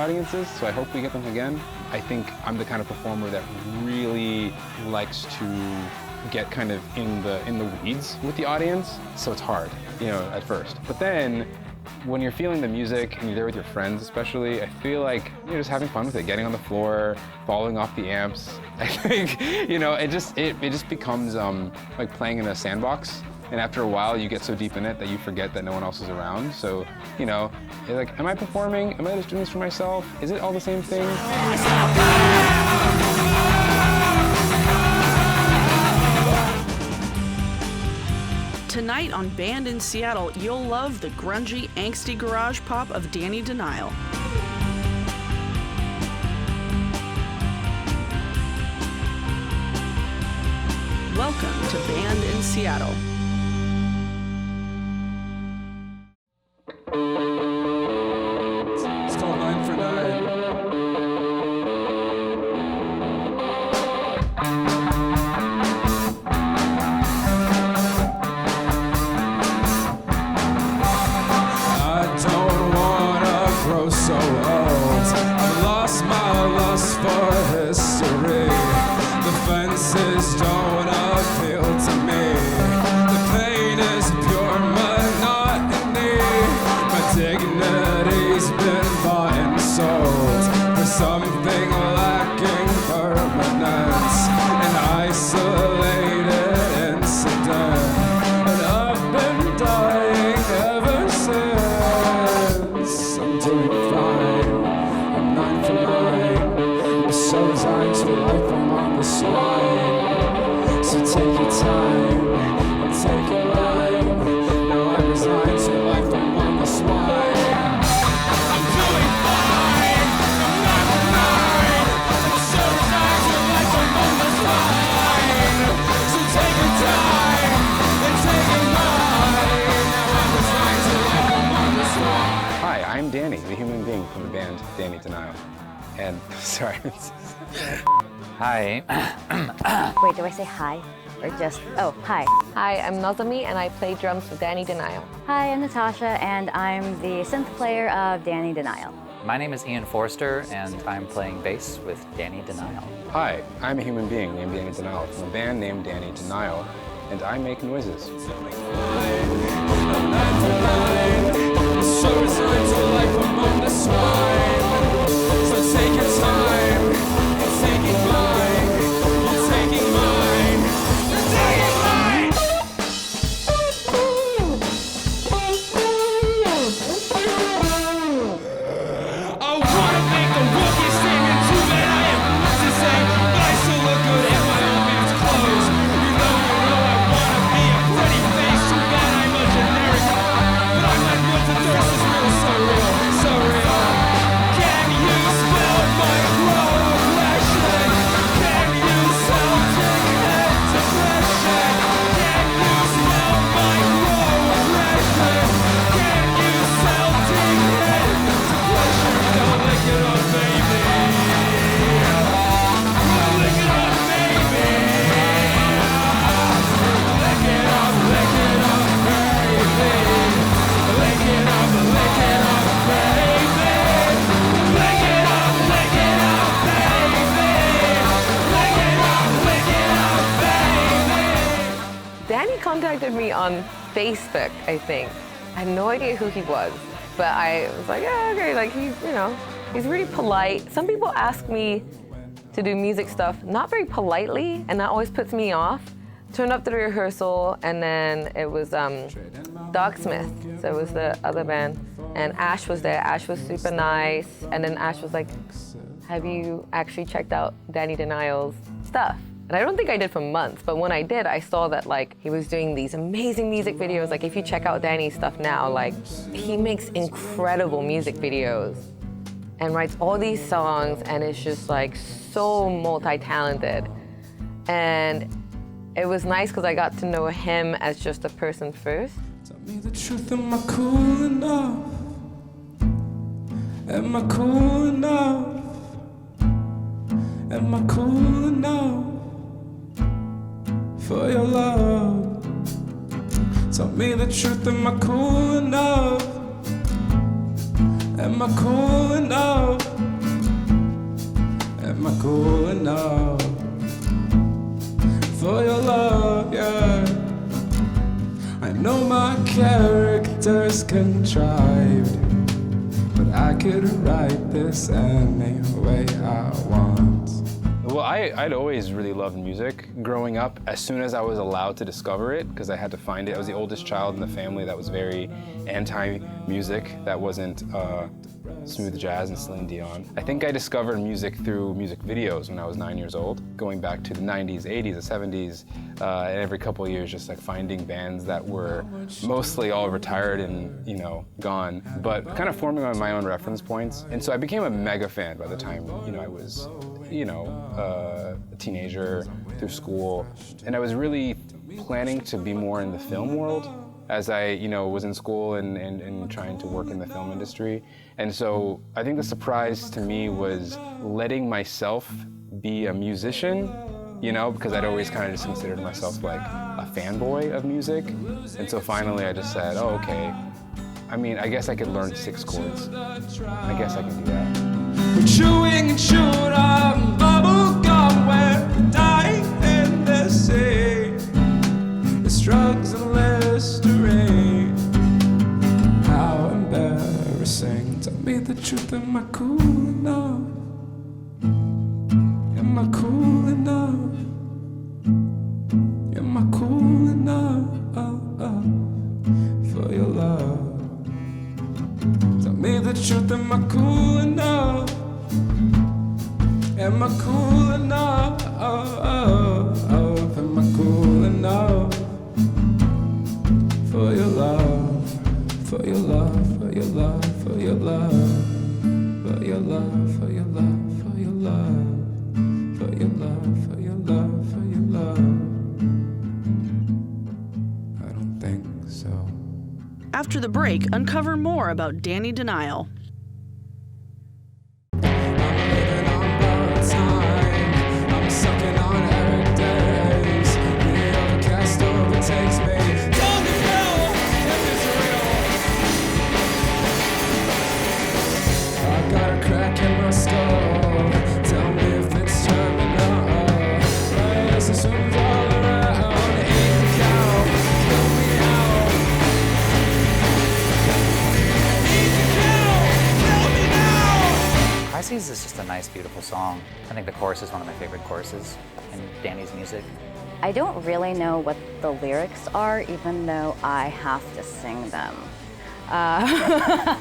audiences, so I hope we get them again. I think I'm the kind of performer that really likes to get kind of in the weeds with the audience, so it's hard, you know, at first. But then, when you're feeling the music and you're there with your friends especially, I feel like you're just having fun with it, getting on the floor, falling off the amps. I think, you know, it just becomes like playing in a sandbox. And after a while, you get so deep in it that you forget that no one else is around. So, you know, you're like, am I performing? Am I just doing this for myself? Is it all the same thing? Tonight on Band in Seattle, you'll love the grungy, angsty garage pop of Danny Denial. Welcome to Band in Seattle. It's called 9 for 9. Don't appeal to me. The pain is pure monotony. My dignity's been bought and sold for something lacking permanence, an isolated incident, and I've been dying ever since. I'm doing fine, I'm 9 for 9. I'm so resigned to life, I'm on this line. So take your time, and take it mine. Now I'm resigned to life, I'm on this line. I'm doing fine, I'm 9 for 9. I'm so resigned to life, I'm on this line. So take your time, and take it mine. Now I'm resigned to life, I'm on this line. Hi, I'm Danny, the human being from the band Danny Denial. And, sorry. Hi. Wait, do I say hi? Or just, oh, hi. Hi, I'm Nazami, and I play drums with Danny Denial. Hi, I'm Natasha, and I'm the synth player of Danny Denial. My name is Ian Forster, and I'm playing bass with Danny Denial. Hi, I'm a human being named Danny Denial from a band named Danny Denial, and I make noises. So resigned to life, I'm on this line. So take your time, and take it mine. You're taking mine. You're taking mine. I wanna make the rookie statement too bad I have much to say, but I still look good in my own man's clothes. You know I wanna be a pretty face. Too bad I'm a generic, but I'm not built to thirst. It's real, so real, so real. Can you spell my progression? Can you sell ticket depression? Can you spell my progression? Can you sell ticket depression? Don't lick it up, baby. Don't lick it up, baby. Lick it up, baby. Lick it up, baby. Lick it up, baby. Lick it up, baby. Danny contacted me on Facebook, I think. I had no idea who he was, but I was like, yeah, okay, like he's really polite. Some people ask me to do music stuff not very politely, and that always puts me off. Turned up to the rehearsal, and then it was Dog Smith, so it was the other band, and Ash was there. Ash was super nice, and then Ash was like, have you actually checked out Danny Denial's stuff? And I don't think I did for months, but when I did, I saw that like he was doing these amazing music videos. Like if you check out Danny's stuff now, like he makes incredible music videos and writes all these songs, and it's just like so multi-talented. And it was nice because I got to know him as just a person first. Tell me the truth, am I cool enough? Am I cool enough? Am I cool enough for your love? Tell me the truth, am I cool enough? Am I cool enough Am I cool enough for your love? Yeah. I know my character's contrived, but I could write this any way I want. Well, I'd always really loved music growing up. As soon as I was allowed to discover it, because I had to find it. I was the oldest child in the family that was very anti-music, that wasn't smooth jazz and Celine Dion. I think I discovered music through music videos when I was 9 years old, going back to the 90s, 80s, the 70s, and every couple of years just like finding bands that were mostly all retired and, you know, gone, but kind of forming on my own reference points. And so I became a mega fan by the time, you know, I was, you know, a teenager through school. And I was really planning to be more in the film world as I, you know, was in school and trying to work in the film industry. And so I think the surprise to me was letting myself be a musician, you know, because I'd always kind of just considered myself like a fanboy of music. And so finally I just said, oh, okay. I mean, I guess I could learn 6 chords. I guess I can do that. We're chewing and chewing on bubble gum, we're dying in the sea. It's drugs and Listerine. How embarrassing. Tell me the truth, am I cool enough? Am I cool enough? Am I cool enough for your love? Tell me the truth, am I cool enough? Am I cool enough? Am I cool enough for your love? For your love, for your love, for your love, for your love, for your love, for your love, for your love, for your love, for your love. I don't think so. After the break, uncover more about Danny Denial. Crises is just a nice, beautiful song. I think the chorus is one of my favorite choruses in Danny's music. I don't really know what the lyrics are, even though I have to sing them. I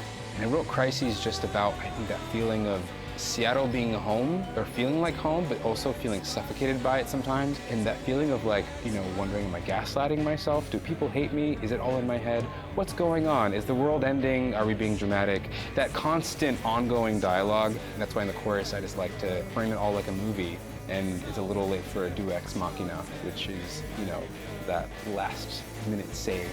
wrote Crises just about, I think, that feeling of Seattle being home, or feeling like home, but also feeling suffocated by it sometimes. And that feeling of like, you know, wondering, am I gaslighting myself? Do people hate me? Is it all in my head? What's going on? Is the world ending? Are we being dramatic? That constant ongoing dialogue. That's why in the chorus I just like to frame it all like a movie. And it's a little late for a Deus Ex Machina, which is, you know, that last minute save.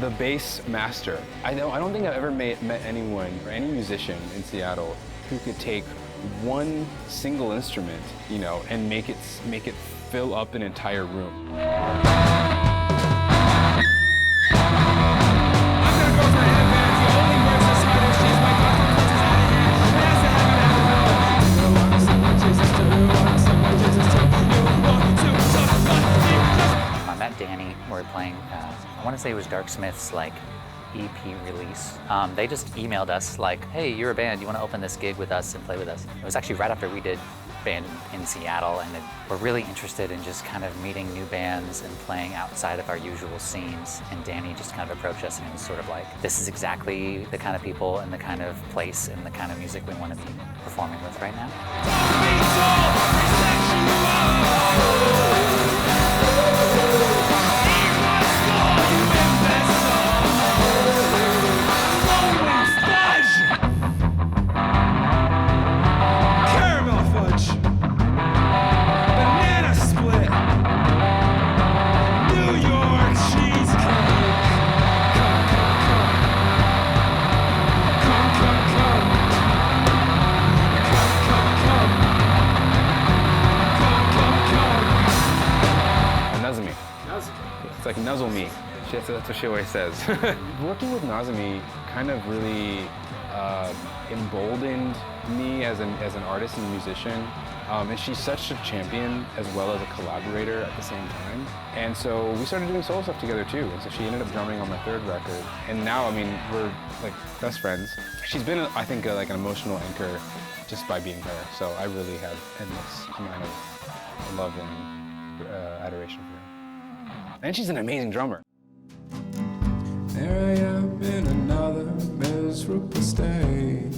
The bass master. I don't think I've ever met anyone or any musician in Seattle who could take one single instrument, you know, and make it fill up an entire room. I met Danny, we were playing, I want to say it was Dark Smith's like EP release. They just emailed us like, hey, you're a band, you want to open this gig with us and play with us? It was actually right after we did Band in Seattle, and we're really interested in just kind of meeting new bands and playing outside of our usual scenes. And Danny just kind of approached us and was sort of like, this is exactly the kind of people and the kind of place and the kind of music we want to be performing with right now. It's like nuzzle me. That's what she always says. Working with Nazumi kind of really emboldened me as an artist and musician. And she's such a champion as well as a collaborator at the same time. And so we started doing solo stuff together too. And so she ended up drumming on my third record. And now, I mean, we're like best friends. She's been, I think, like an emotional anchor just by being her. So I really have endless amount of love and adoration for her. And she's an amazing drummer. There I am in another miserable state,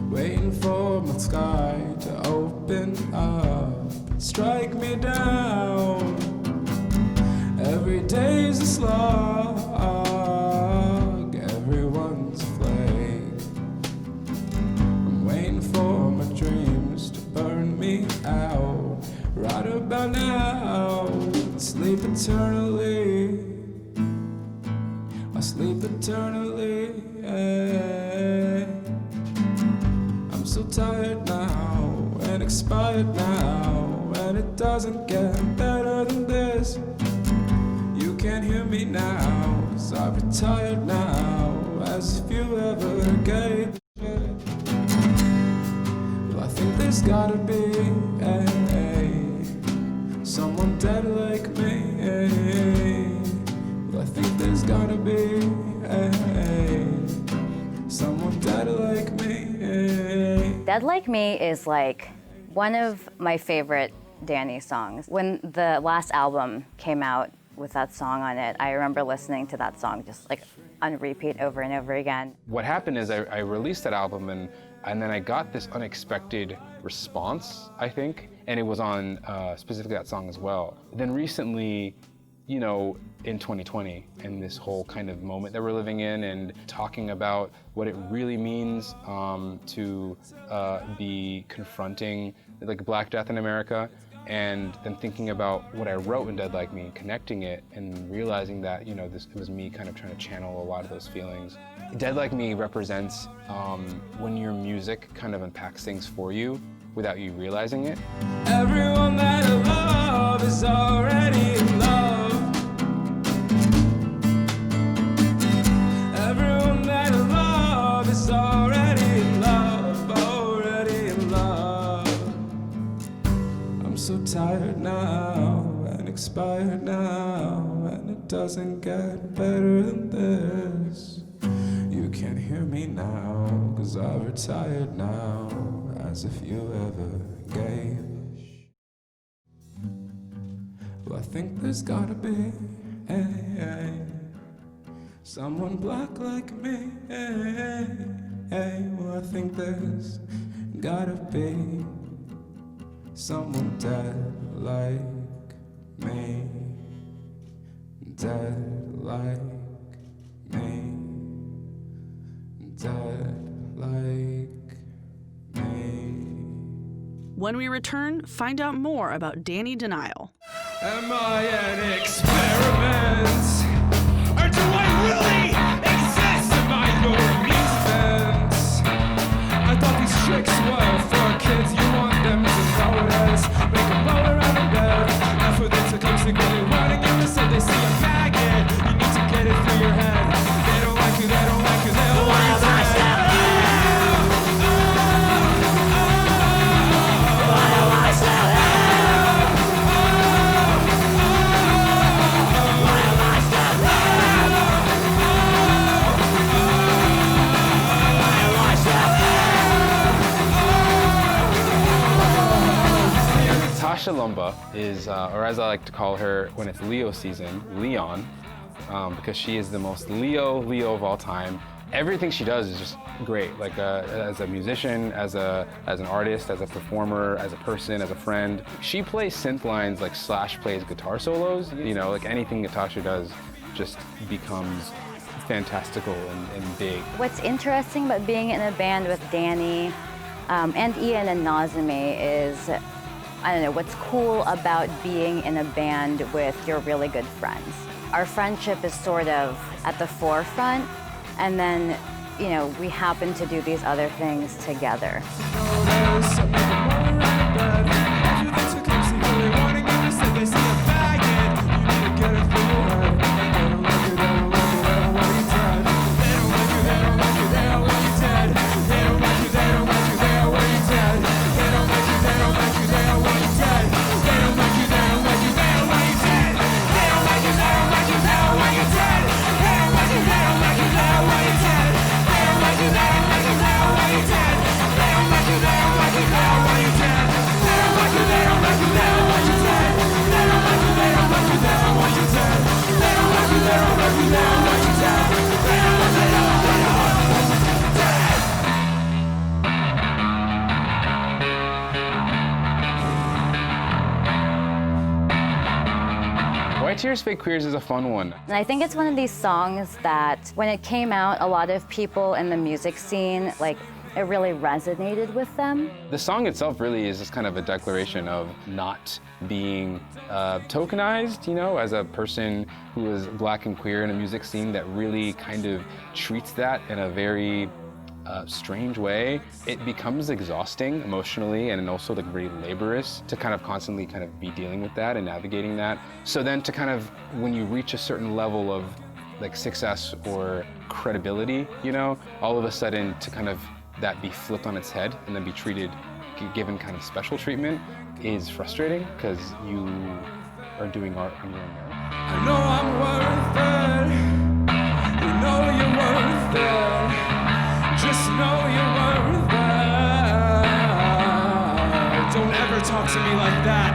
waiting for my sky to open up, strike me down. Every day's a slog, everyone's a flake. I'm waiting for my dreams to burn me out. Right about now, sleep eternally. I sleep eternally. I'm so tired now and expired now, and it doesn't get better than this. You can't hear me now, 'cause I'm retired now, as if you ever gave a shit. Well, I think there's gotta be someone dead like me. Well, I think there's gotta be someone dead like me. Dead Like Me is like one of my favorite Danny songs. When the last album came out with that song on it, I remember listening to that song just like on repeat over and over again. What happened is I released that album and then I got this unexpected response, I think, and it was on specifically that song as well. Then recently, you know, in 2020, and this whole kind of moment that we're living in, and talking about what it really means to be confronting like Black Death in America, and then thinking about what I wrote in Dead Like Me, connecting it, and realizing that, you know, it was me kind of trying to channel a lot of those feelings. Dead Like Me represents when your music kind of unpacks things for you without you realizing it. Everyone that I love is already in love. Everyone that I love is already in love, already in love. I'm so tired now and expired now, and it doesn't get better than this. You can't hear me now, 'cause I've retired now, as if you ever gave a sh. Well, I think there's gotta be someone black like me. Well, I think there's gotta be someone dead like me, dead like me, dead like me. When we return, find out more about Danny Denial. Am I an experiment? Or do I really exist? Am I your amusement? I thought these tricks were for kids. You want them to notice. Make a bowl around the bed. And for them to come secretly running in the sun, they see a maggot. You need to get it through your head. They don't like you, they don't like you, they don't like you. Lumumba is, or as I like to call her when it's Leo season, Leon, because she is the most Leo of all time. Everything she does is just great. Like as a musician, as an artist, as a performer, as a person, as a friend. She plays synth lines like Slash plays guitar solos. You know, like anything Natasha does just becomes fantastical and big. What's interesting about being in a band with Danny and Ian and Nazemi is, I don't know, what's cool about being in a band with your really good friends. Our friendship is sort of at the forefront, and then, you know, we happen to do these other things together. Why Tears Fake Queers is a fun one. And I think it's one of these songs that, when it came out, a lot of people in the music scene, like, it really resonated with them. The song itself really is just kind of a declaration of not being tokenized, you know, as a person who is Black and queer in a music scene that really kind of treats that in a very strange way. It becomes exhausting emotionally and also like very laborious to kind of constantly kind of be dealing with that and navigating that. So then to kind of, when you reach a certain level of like success or credibility, you know, all of a sudden to kind of that be flipped on its head and then be treated, given kind of special treatment is frustrating because you are doing art on your own merit. I know I'm worth it. You know you're worth it. Just know you're worth it. Don't ever talk to me like that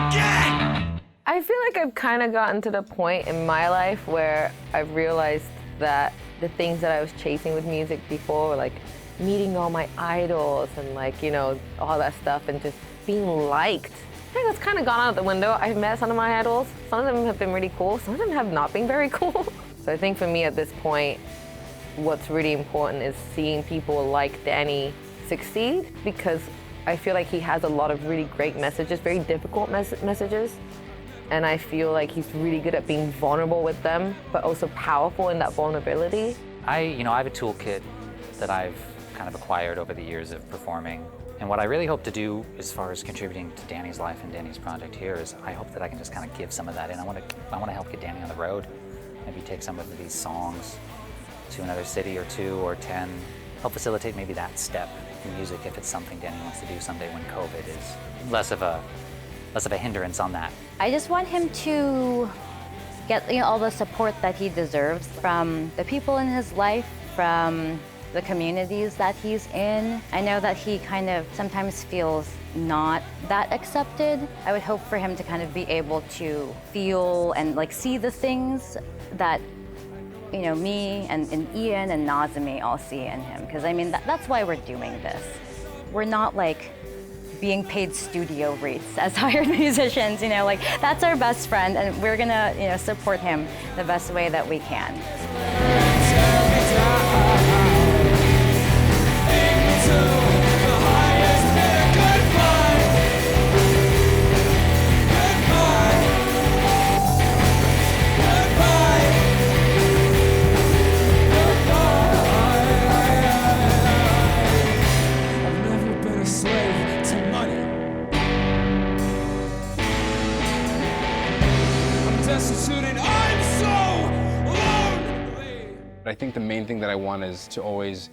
again. I feel like I've kind of gotten to the point in my life where I've realized that the things that I was chasing with music before were like meeting all my idols and like, you know, all that stuff and just being liked. I think that's kind of gone out the window. I've met some of my idols. Some of them have been really cool. Some of them have not been very cool. So I think for me at this point, what's really important is seeing people like Danny succeed, because I feel like he has a lot of really great messages, very difficult messages. And I feel like he's really good at being vulnerable with them, but also powerful in that vulnerability. I have a toolkit that I've kind of acquired over the years of performing. And what I really hope to do as far as contributing to Danny's life and Danny's project here is I hope that I can just kind of give some of that in. I want to help get Danny on the road, maybe take some of these songs to another city or 2 or 10, help facilitate maybe that step in music if it's something Danny wants to do someday when COVID is less of a hindrance on that. I just want him to get, you know, all the support that he deserves from the people in his life, from the communities that he's in. I know that he kind of sometimes feels not that accepted. I would hope for him to kind of be able to feel and like see the things that, you know, me and Ian and Nazemi all see in him. Because I mean, that's why we're doing this. We're not like being paid studio rates as hired musicians, you know, like that's our best friend and we're gonna, you know, support him the best way that we can. I think the main thing that I want is to always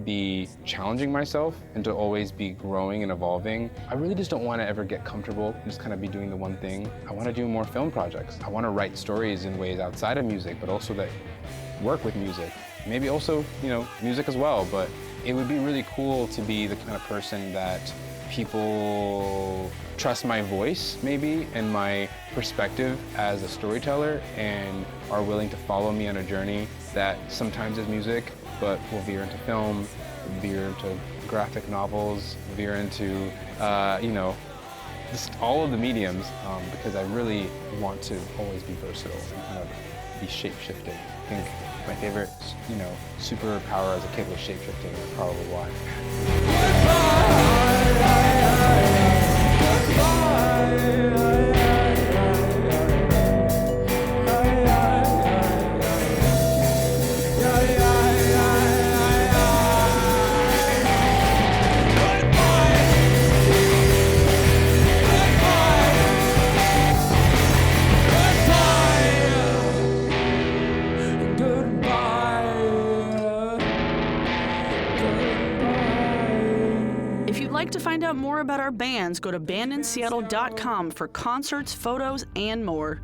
be challenging myself and to always be growing and evolving. I really just don't want to ever get comfortable and just kind of be doing the one thing. I want to do more film projects. I want to write stories in ways outside of music, but also that work with music. Maybe also, you know, music as well, but it would be really cool to be the kind of person that people trust my voice, maybe, and my perspective as a storyteller, and are willing to follow me on a journey that sometimes is music, but will veer into film, veer into graphic novels, veer into, you know, just all of the mediums, because I really want to always be versatile and kind of be shape-shifting. I think my favorite, you know, superpower as a kid was shape-shifting. That's probably why. If you'd like to find out more about our bands, go to bandinseattle.com for concerts, photos, and more.